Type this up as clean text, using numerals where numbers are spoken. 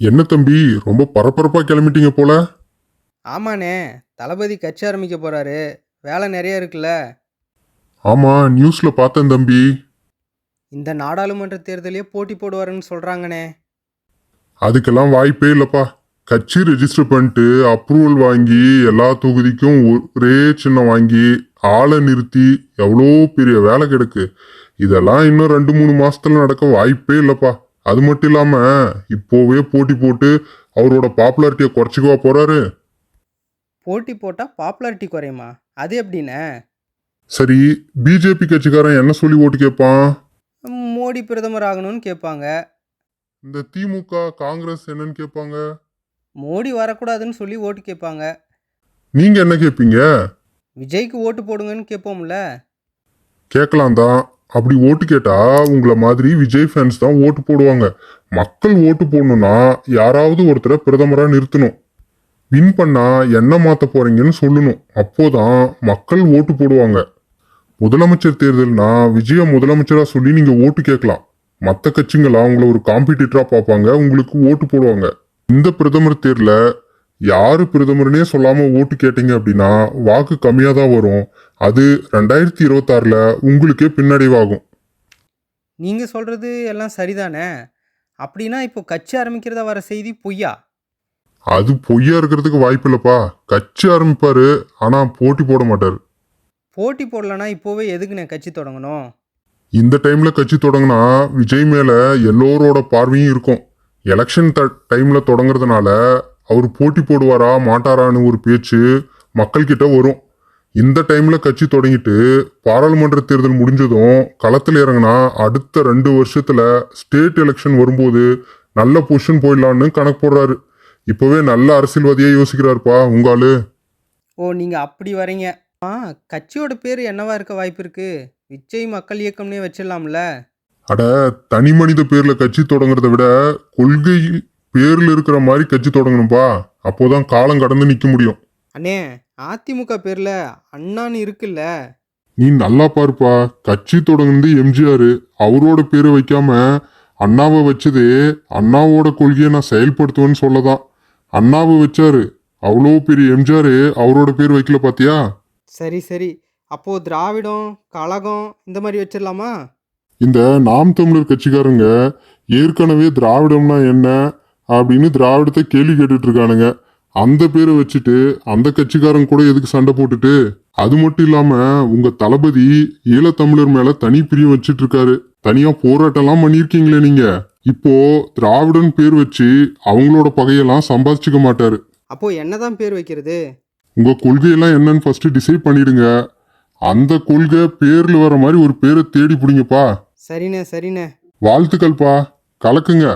என்ன தம்பி ரொம்ப பரபரப்பா கிளம்பிட்டீங்க போல. ஆமாண்ணே. தளபதி கட்சி ஆரம்பிக்க போறாரு. வேலை நிறைய இருக்குல்ல. ஆமா, நியூஸ்ல பார்த்தேன் தம்பி. இந்த நாடாளுமன்ற தேர்தலையே போட்டி போடுவாருன்னு சொல்றாங்கண்ணே. அதுக்கெல்லாம் வாய்ப்பே இல்லப்பா. கட்சி ரெஜிஸ்டர் பண்ணிட்டு அப்ரூவல் வாங்கி எல்லா தொகுதிக்கும் ஒரே சின்னம் வாங்கி ஆளை நிறுத்தி எவ்வளோ பெரிய வேலை கிடக்கு. இதெல்லாம் இன்னும் 2-3 மாசத்துல நடக்க வாய்ப்பே இல்லப்பா. அது மட்டும் இல்லாம இப்போவே போட்டி போட்டு அவரோட பாப்புலாரிட்டியை குறைச்சிக்கவா போறாரு. போட்டி போட்டா பாப்புலாரிட்டி குறையுமா? அது எப்படிண்ணே? சரி, பிஜேபி கட்சிக்காரன் என்ன சொல்லி ஓட்டு கேட்பான்? மோடி பிரதமர் ஆகணும்னு கேட்பாங்க. இந்த திமுக காங்கிரஸ் என்னன்னு கேட்பாங்க. மோடி வரக்கூடாதுன்னு சொல்லி ஓட்டு கேட்பாங்க. நீங்க என்ன கேட்பீங்க? விஜய்க்கு ஓட்டு போடுங்கன்னு கேட்போம்ல. கேட்கலாம் தான். அப்படி ஓட்டு கேட்டா உங்களை மாதிரி விஜய் ஃபேன்ஸ் தான் ஓட்டு போடுவாங்க. மக்கள் ஓட்டு போடணும்னா யாராவது ஒருத்தரை பிரதமரா நிறுத்தணும். வின் பண்ணா என்ன மாத்த போறீங்கன்னு சொல்லணும். அப்போதான் மக்கள் ஓட்டு போடுவாங்க. முதலமைச்சர் தேர்தல்னா விஜய முதலமைச்சரா சொல்லி நீங்க ஓட்டு கேட்கலாம். மற்ற கட்சிங்களா உங்களை ஒரு காம்படிட்டரா பார்ப்பாங்க, உங்களுக்கு ஓட்டு போடுவாங்க. இந்த பிரதமர் தேர்தல யாரு பிரதமர்னே சொல்லாம ஓட்டு கேட்டீங்க அப்படின்னா வாக்கு கம்மியா தான் வரும். அது 2026ல உங்களுக்கே பின்னடைவாகும். நீங்க சொல்றது எல்லாம் சரிதானே. அப்படின்னா இப்போ கட்சி ஆரம்பிக்கிறதா வர செய்தி பொய்யா? அது பொய்யா இருக்கிறதுக்கு வாய்ப்பு இல்லப்பா. கட்சி ஆரம்பிப்பாரு, ஆனா போட்டி போட மாட்டாரு. போட்டி போடலன்னா இப்போவே எதுக்குண்ணே கட்சி தொடங்கணும்? இந்த டைம்ல கட்சி தொடங்கினா விஜய் மேல எல்லோரோட பார்வையும் இருக்கும். எலெக்ஷன் டைம்ல தொடங்குறதுனால அவர் போட்டி போடுவாரா மாட்டாரான்னு ஒரு பேச்சு மக்கள் கிட்ட வரும். இந்த டைம்ல கட்சி தொடங்கிட்டு பாராளுமன்ற தேர்தல் முடிஞ்சதும் களத்தில் இறங்கினா அடுத்த 2 வருஷத்துல ஸ்டேட் எலெக்ஷன் வரும்போது நல்ல பொசிஷன் போயிடலான்னு கணக்கு போடுறாரு. இப்பவே நல்ல அரசியல்வாதியா யோசிக்கிறாருப்பா உங்காலு. ஓ, நீங்க அப்படி வரீங்க. ஆ, கட்சியோட பேர் என்னவா இருக்க வாய்ப்பு இருக்கு? விஜய் மக்கள் இயக்கம்னே வச்சிடலாம்ல. அட, தனி மனித பேர்ல கட்சி தொடங்குறத விட கொள்கை பேர்ல இருக்கிற மாதிரி கட்சி தொடங்கணும்பா. அப்போதான் காலம் கடந்து நிக்க முடியும். அண்ணே, அதிமுக பேர்ல அண்ணான்னு இருக்குல்ல. நீ நல்லா பாருப்பா. கட்சி தொடங்குனது எம்ஜிஆர். அவரோட பேரை வைக்காம அண்ணாவை வச்சது அண்ணாவோட கொள்கையை நான் செயல்படுத்துவேன்னு சொல்லதான். அண்ணாவை வச்சாரு. அவ்வளோ பெரிய எம்ஜிஆர் அவரோட பேர் வைக்கல பாத்தியா. சரி சரி. அப்போ திராவிடம், கழகம் இந்த மாதிரி வச்சிடலாமா? இந்த நாம் தமிழர் கட்சிக்காரங்க ஏற்கனவே திராவிடம்னா என்ன அப்படின்னு திராவிடத்தை கேள்வி கேட்டுட்டு இருக்கானுங்க. அந்த பேரை வச்சுட்டு அந்த கட்சிக்காரங்க கூட எதுக்கு சண்டை போட்டுட்டு. அது மட்டும் இல்லாம உங்க தளபதி ஈழத்தமிழர் மேல தனி பிரியம் வச்சிட்டு இருக்காரு. தனியா போராட்டம்லாம் பண்ணியிருக்கீங்களே நீங்க. இப்போ திராவிடன் பேர் வச்சு அவங்களோட பகையெல்லாம் சம்பாதிச்சுக்க மாட்டாரு. அப்போ என்னதான் பேர் வைக்கிறது? உங்க கொள்கையெல்லாம் என்னன்னு ஃபர்ஸ்ட் டிசைட் பண்ணிடுங்க. அந்த கொள்கை பேர்ல வர மாதிரி ஒரு பேரை தேடி பிடிங்கப்பா. சரிண்ணே சரிண்ணே. வாழ்த்துக்கள்ப்பா. கலக்குங்க.